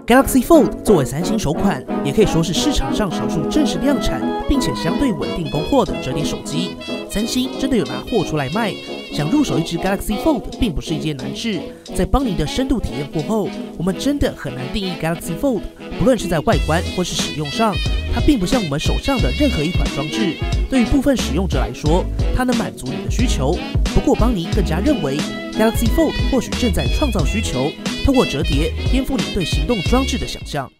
Galaxy Fold 作为三星首款，也可以说是市场上少数正式量产并且相对稳定供货的折叠手机。三星真的有拿货出来卖，想入手一只 Galaxy Fold 并不是一件难事。在邦尼的深度体验过后，我们真的很难定义 Galaxy Fold， 不论是在外观或是使用上，它并不像我们手上的任何一款装置。对于部分使用者来说，它能满足你的需求。不过邦尼更加认为 Galaxy Fold 或许正在创造需求，透过折叠颠覆你对行动装置的想象。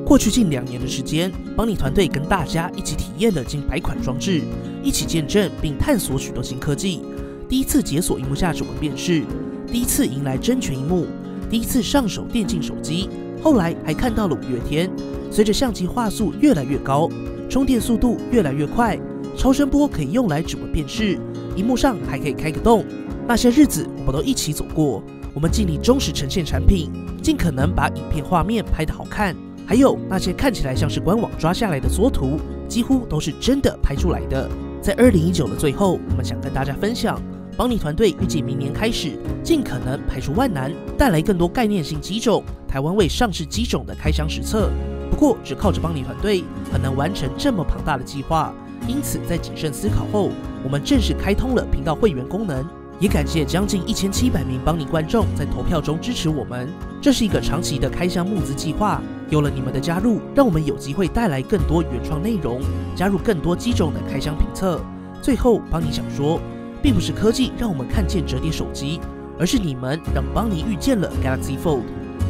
过去近2年的时间，邦尼团队跟大家一起体验了近100款装置，一起见证并探索许多新科技。第一次解锁萤幕下指纹辨识，第一次迎来真全萤幕，第一次上手电竞手机，后来还看到了5月天。随着相机画素越来越高，充电速度越来越快，超声波可以用来指纹辨识，萤幕上还可以开个洞。那些日子我们都一起走过，我们尽力忠实呈现产品，尽可能把影片画面拍得好看。还有那些看起来像是官网抓下来的缩图，几乎都是真的拍出来的。在2019的最后，我们想跟大家分享，邦尼团队预计明年开始，尽可能排除万难，带来更多概念性机种，台湾为上市机种的开箱实测。不过，只靠着邦尼团队很难完成这么庞大的计划，因此在谨慎思考后，我们正式开通了频道会员功能。也感谢将近1700名邦尼观众在投票中支持我们。这是一个长期的开箱募资计划，有了你们的加入，让我们有机会带来更多原创内容，加入更多机种的开箱评测。最后，邦尼想说，并不是科技让我们看见折叠手机，而是你们让邦尼遇见了 Galaxy Fold。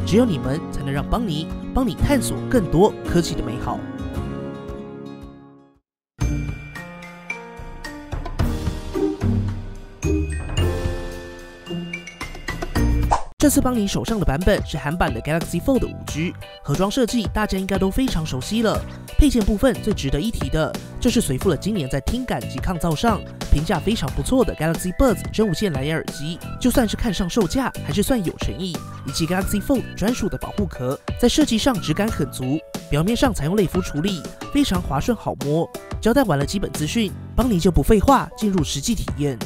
只有你们才能让邦尼帮你探索更多科技的美好。这次邦尼手上的版本是韩版的 Galaxy Fold 5G， 盒装设计大家应该都非常熟悉了。配件部分最值得一提的，就是随附了今年在听感及抗噪上评价非常不错的 Galaxy Buds 真无线蓝牙耳机，就算是看上售价，还是算有诚意。以及 Galaxy Fold 专属的保护壳，在设计上质感很足，表面上采用类肤处理，非常滑顺好摸。交代完了基本资讯，邦尼就不废话，进入实际体验。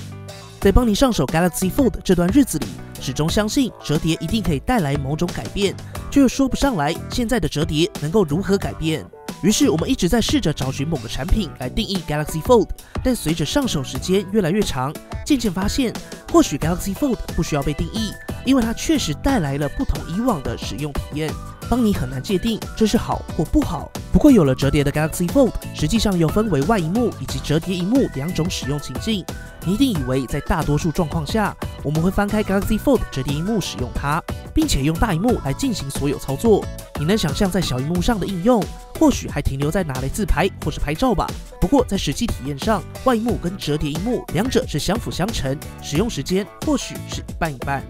在邦尼上手 Galaxy Fold 这段日子里，始终相信折叠一定可以带来某种改变，却又说不上来现在的折叠能够如何改变。于是我们一直在试着找寻某个产品来定义 Galaxy Fold， 但随着上手时间越来越长，渐渐发现或许 Galaxy Fold 不需要被定义，因为它确实带来了不同以往的使用体验。邦尼很难界定这是好或不好。不过有了折叠的 Galaxy Fold， 实际上又分为外萤幕以及折叠萤幕2种使用情境。你一定以为在大多数状况下，我们会翻开 Galaxy Fold 折叠萤幕使用它，并且用大萤幕来进行所有操作。你能想象在小萤幕上的应用，或许还停留在拿来自拍或是拍照吧。不过在实际体验上，外萤幕跟折叠萤幕2者是相辅相成，使用时间或许是一半一半。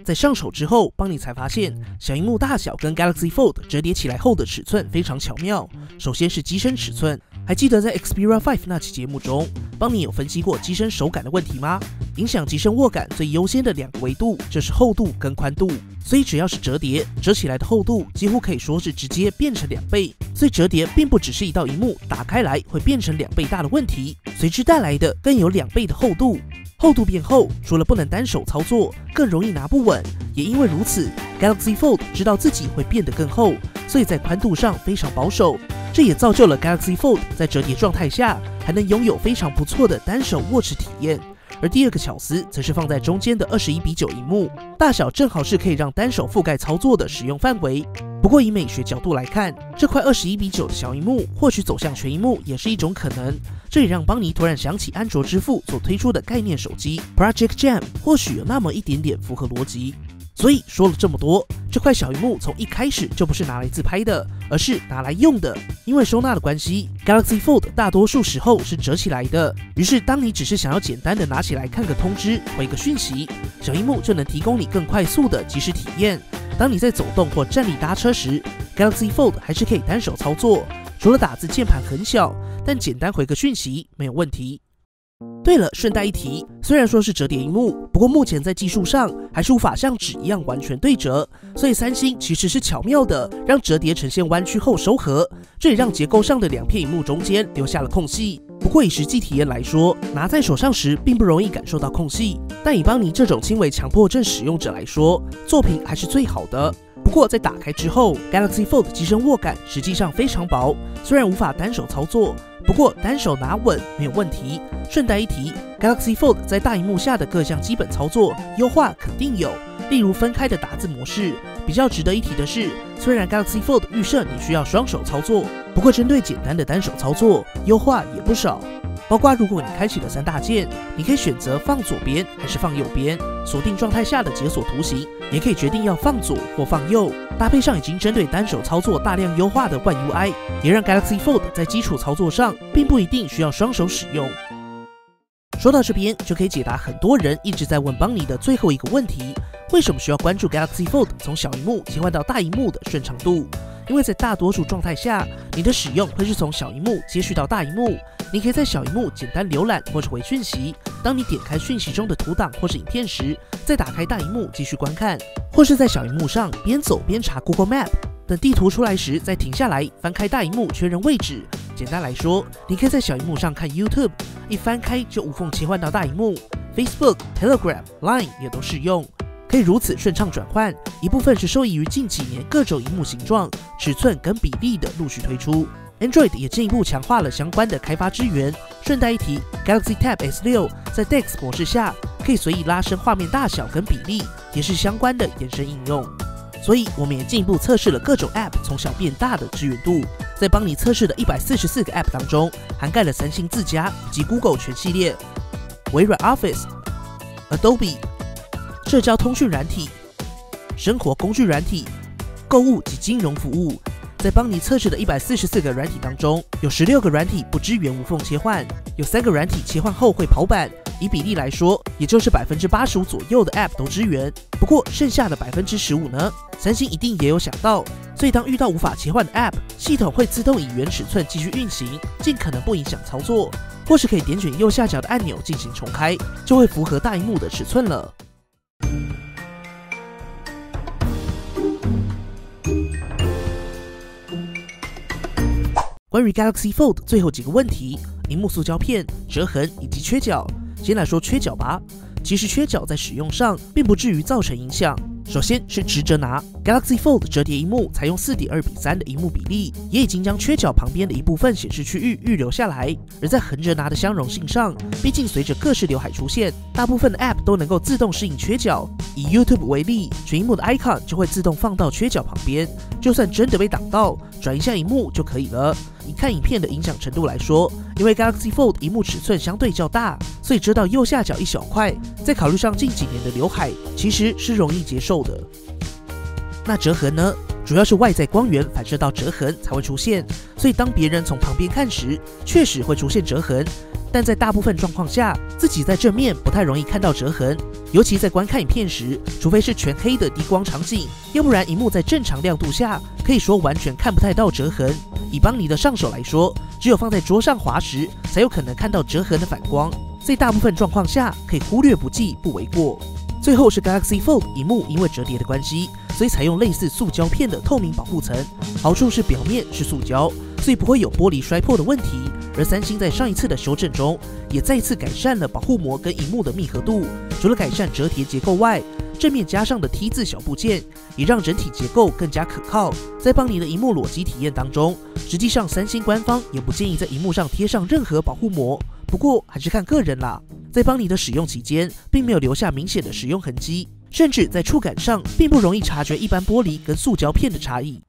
在上手之后，邦尼才发现小萤幕大小跟 Galaxy Fold 折叠起来后的尺寸非常巧妙。首先是机身尺寸，还记得在 Xperia 5那期节目中，邦尼有分析过机身手感的问题吗？影响机身握感最优先的2个维度，就是厚度跟宽度。所以只要是折叠，折起来的厚度几乎可以说是直接变成2倍。所以折叠并不只是一道萤幕打开来会变成2倍大的问题，随之带来的更有2倍的厚度。厚度变厚，除了不能单手操作，更容易拿不稳。也因为如此 ，Galaxy Fold 知道自己会变得更厚，所以在宽度上非常保守。这也造就了 Galaxy Fold 在折叠状态下还能拥有非常不错的单手握持体验。而第2个巧思则是放在中间的21:9萤幕，大小正好是可以让单手覆盖操作的使用范围。不过以美学角度来看，这块21:9的小萤幕或许走向全萤幕也是一种可能。这也让邦尼突然想起安卓之父所推出的概念手机 Project Jam， 或许有那么一点点符合逻辑。所以说了这么多，这块小萤幕从一开始就不是拿来自拍的，而是拿来用的。因为收纳的关系， Galaxy Fold 大多数时候是折起来的，于是当你只是想要简单的拿起来看个通知、回个讯息，小萤幕就能提供你更快速的即时体验。当你在走动或站立搭车时， Galaxy Fold 还是可以单手操作，除了打字键盘很小，但简单回个讯息没有问题。对了，顺带一提，虽然说是折叠萤幕，不过目前在技术上还是无法像纸一样完全对折，所以三星其实是巧妙的让折叠呈现弯曲后收合，这也让结构上的2片萤幕中间留下了空隙。不过以实际体验来说，拿在手上时并不容易感受到空隙，但以邦尼这种轻微强迫症使用者来说，作品还是最好的。不过在打开之后 ，Galaxy Fold 机身握感实际上非常薄，虽然无法单手操作，不过单手拿稳没有问题。顺带一提 ，Galaxy Fold 在大萤幕下的各项基本操作优化肯定有，例如分开的打字模式。比较值得一提的是，虽然 Galaxy Fold 预设你需要双手操作，不过针对简单的单手操作，优化也不少。包括如果你开启了3大键，你可以选择放左边还是放右边，锁定状态下的解锁图形，也可以决定要放左或放右。搭配上已经针对单手操作大量优化的One UI，也让 Galaxy Fold 在基础操作上并不一定需要双手使用。说到这边，就可以解答很多人一直在问邦尼的最后一个问题：为什么需要关注 Galaxy Fold 从小萤幕切换到大萤幕的顺畅度？因为在大多数状态下，你的使用会是从小萤幕接续到大萤幕。你可以在小萤幕简单浏览或者回讯息，当你点开讯息中的图档或是影片时，再打开大萤幕继续观看，或是在小萤幕上边走边查 Google Map， 等地图出来时再停下来翻开大萤幕确认位置。简单来说，你可以在小萤幕上看 YouTube， 一翻开就无缝切换到大萤幕。Facebook、Telegram、Line 也都适用。可以如此顺畅转换，一部分是受益于近几年各种萤幕形状、尺寸跟比例的陆续推出。Android 也进一步强化了相关的开发支援。顺带一提 ，Galaxy Tab S6 在 DeX 模式下可以随意拉伸画面大小跟比例，也是相关的延伸应用。所以我们也进一步测试了各种 App 从小变大的支援度。在邦尼测试的144个 App 当中，涵盖了三星自家以及 Google 全系列、微软 Office、Adobe、社交通讯软体、生活工具软体、购物及金融服务。在邦尼测试的144个软体当中，有16个软体不支援无缝切换，有3个软体切换后会跑版。以比例来说，也就是85%左右的 App 都支援。不过剩下的15%呢，三星一定也有想到。所以当遇到无法切换的 App， 系统会自动以原尺寸继续运行，尽可能不影响操作，或是可以点选右下角的按钮进行重开，就会符合大萤幕的尺寸了。关于 Galaxy Fold 最后几个问题：萤幕塑胶片、折痕以及缺角。先来说缺角吧。其实缺角在使用上并不至于造成影响。首先是直着拿 ，Galaxy Fold 折叠萤幕采用4:2:3的萤幕比例，也已经将缺角旁边的一部分显示区域预留下来。而在横着拿的相容性上，毕竟随着各式刘海出现，大部分的 App 都能够自动适应缺角。以 YouTube 为例，全萤幕的 icon 就会自动放到缺角旁边，就算真的被挡到，转一下萤幕就可以了。以看影片的影响程度来说，因为 Galaxy Fold 萤幕尺寸相对较大，所以遮到右下角一小块，再考虑上近几年的刘海，其实是容易接受的。那折痕呢？主要是外在光源反射到折痕才会出现，所以当别人从旁边看时，确实会出现折痕。但在大部分状况下，自己在正面不太容易看到折痕，尤其在观看影片时，除非是全黑的低光场景，要不然萤幕在正常亮度下，可以说完全看不太到折痕。以邦尼的上手来说，只有放在桌上滑时，才有可能看到折痕的反光，在大部分状况下，可以忽略不计，不为过。最后是 Galaxy Fold 萤幕因为折叠的关系，所以采用类似塑胶片的透明保护层，好处是表面是塑胶，所以不会有玻璃摔破的问题。而三星在上一次的修正中，也再次改善了保护膜跟萤幕的密合度。除了改善折叠结构外，正面加上的 T 字小部件，也让整体结构更加可靠。在邦尼的萤幕裸机体验当中，实际上三星官方也不建议在萤幕上贴上任何保护膜，不过还是看个人啦。在邦尼的使用期间，并没有留下明显的使用痕迹，甚至在触感上并不容易察觉一般玻璃跟塑胶片的差异。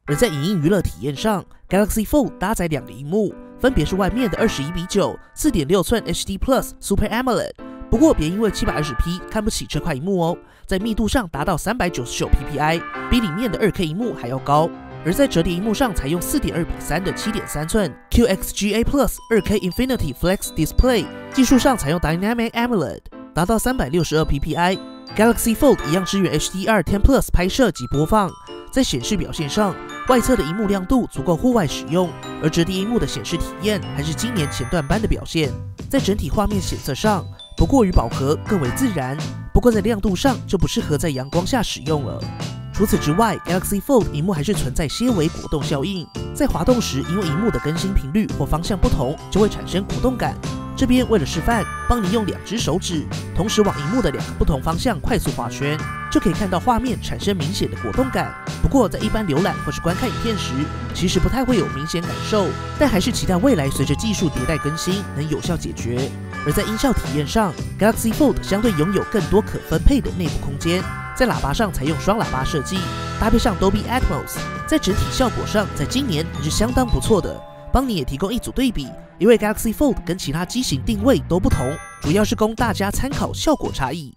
而在影音娱乐体验上 ，Galaxy Fold 搭载2个萤幕，分别是外面的21:9 4.6寸 HD Plus Super AMOLED。不过别因为 720p 看不起这块萤幕哦，在密度上达到399 ppi， 比里面的2K 萤幕还要高。而在折叠萤幕上采用4:2:3的7.3寸 QXGA Plus 2K Infinity Flex Display， 技术上采用 Dynamic AMOLED， 达到362 ppi。Galaxy Fold 一样支援 HDR10 Plus 拍摄及播放。在显示表现上，外侧的萤幕亮度足够户外使用，而折叠萤幕的显示体验还是今年前段班的表现。在整体画面显色上不过于饱和，更为自然。不过在亮度上就不适合在阳光下使用了。除此之外 ，Galaxy Fold 萤幕还是存在些微果冻效应，在滑动时，因为萤幕的更新频率或方向不同，就会产生果冻感。这边为了示范，帮你用2只手指同时往萤幕的2个不同方向快速画圈，就可以看到画面产生明显的果冻感。不过在一般浏览或是观看影片时，其实不太会有明显感受，但还是期待未来随着技术迭代更新，能有效解决。而在音效体验上 ，Galaxy Fold 相对拥有更多可分配的内部空间，在喇叭上采用双喇叭设计，搭配上 Dolby Atmos， 在整体效果上，在今年还是相当不错的。帮你也提供一组对比，因为 Galaxy Fold 跟其他机型定位都不同，主要是供大家参考效果差异。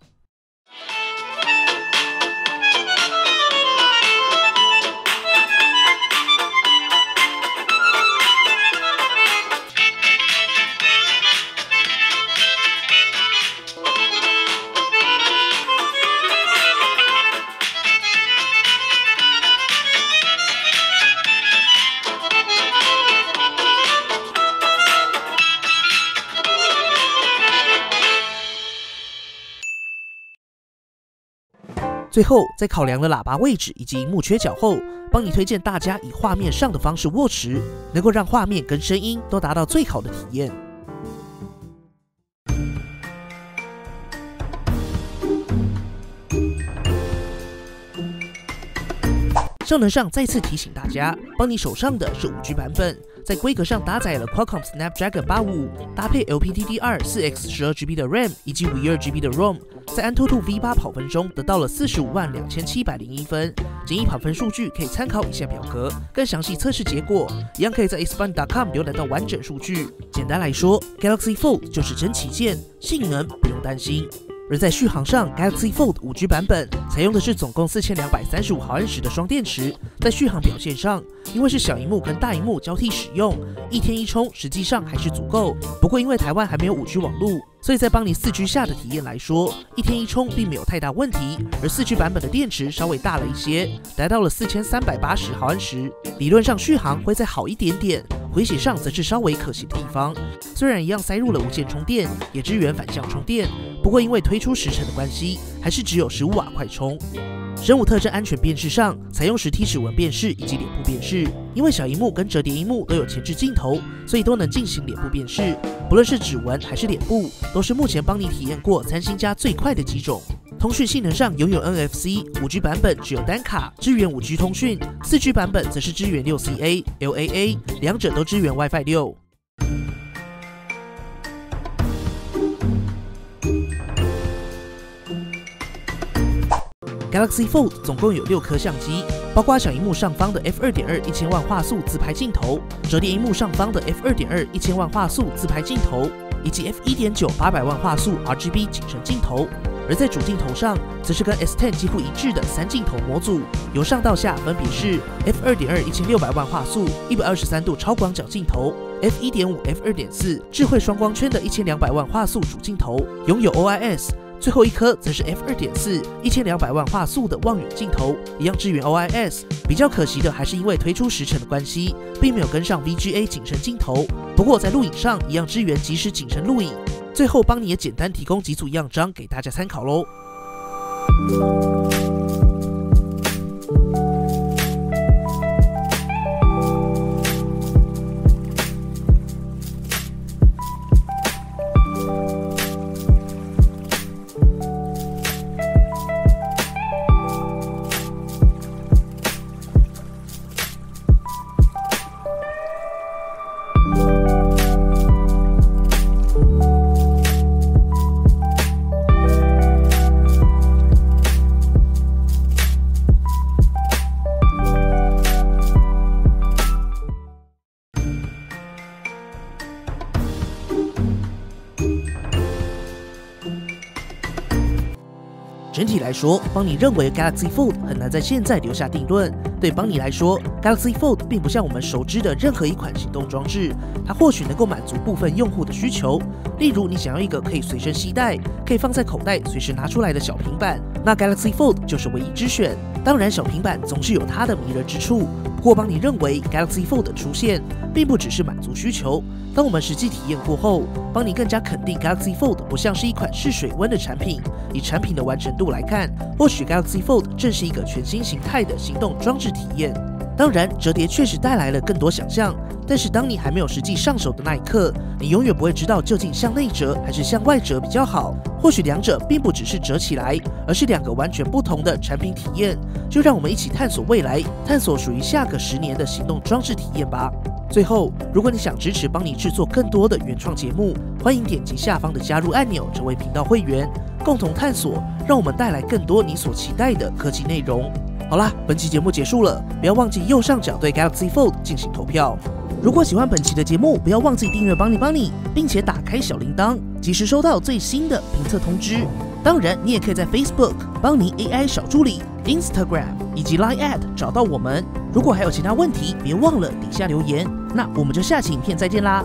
最后，在考量了喇叭位置以及萤幕缺角后，帮你推荐大家以画面上的方式握持，能够让画面跟声音都达到最好的体验。效能上再次提醒大家，帮你手上的是5G 版本，在规格上搭载了 Qualcomm Snapdragon 855，搭配 LPDDR 4X 12GB 的 RAM 以及52GB 的 ROM， 在AnTuTu V8 跑分中得到了452701分。简易跑分数据可以参考以下表格，更详细测试结果一样可以在 xpand.com 浏览到完整数据。简单来说 ，Galaxy Fold 就是真旗舰，性能不用担心。而在续航上 ，Galaxy Fold 5G 版本采用的是总共4235毫安时的双电池。在续航表现上，因为是小萤幕跟大萤幕交替使用，1天1充实际上还是足够。不过因为台湾还没有5G 网路，所以在帮你4G 下的体验来说，1天1充并没有太大问题。而4G 版本的电池稍微大了一些，来到了4380毫安时，理论上续航会再好一点点。回血上则是稍微可惜的地方，虽然一样塞入了无线充电，也支援反向充电，不过因为推出时程的关系，还是只有15瓦快充。生物特征安全辨识上，采用实体指纹辨识以及脸部辨识，因为小萤幕跟折叠萤幕都有前置镜头，所以都能进行脸部辨识。不论是指纹还是脸部，都是目前帮你体验过3星家最快的几种。通讯性能上拥有 NFC，5G 版本只有单卡支援5G 通讯，4G 版本则是支援 6CA、LAA， 两者都支援 WiFi 6。Galaxy Fold 总共有6颗相机，包括小萤幕上方的 f2.2 1000万画素自拍镜头，折叠萤幕上方的 f2.2 1000万画素自拍镜头，以及 f1.9 800万画素 RGB 景深镜头。而在主镜头上，则是跟 S10 几乎一致的3镜头模组，由上到下分别是 f2.2 1600万画素123度超广角镜头， f1.5、f2.4 智慧双光圈的1200万画素主镜头，拥有 OIS。最后一颗则是 f2.4 1200万画素的望远镜头，一样支援 OIS。比较可惜的还是因为推出时程的关系，并没有跟上 VGA 景深镜头。不过在录影上一样支援即时景深录影。最后帮你也简单提供几组样张给大家参考咯。整体来说，帮你认为 Galaxy Fold 很难在现在留下定论，对邦尼来说 ，Galaxy Fold 并不像我们熟知的任何一款行动装置，它或许能够满足部分用户的需求，例如你想要一个可以随身携带、可以放在口袋随时拿出来的小平板，那 Galaxy Fold 就是唯一之选。当然，小平板总是有它的迷人之处。不过，邦尼认为 Galaxy Fold 的出现并不只是满足需求。当我们实际体验过后，邦尼更加肯定 Galaxy Fold 不像是一款试水温的产品。以产品的完成度来看，或许 Galaxy Fold 正是一个全新形态的行动装置体验。当然，折叠确实带来了更多想象，但是当你还没有实际上手的那一刻，你永远不会知道究竟向内折还是向外折比较好。或许两者并不只是折起来，而是两个完全不同的产品体验。就让我们一起探索未来，探索属于下个10年的行动装置体验吧。最后，如果你想支持邦尼制作更多的原创节目，欢迎点击下方的加入按钮，成为频道会员，共同探索，让我们带来更多你所期待的科技内容。好啦，本期节目结束了，不要忘记右上角对 Galaxy Fold 进行投票。如果喜欢本期的节目，不要忘记订阅邦尼，并且打开小铃铛，及时收到最新的评测通知。当然，你也可以在 Facebook 邦尼 AI 小助理、Instagram 以及 Line@ 找到我们。如果还有其他问题，别忘了底下留言。那我们就下期影片再见啦，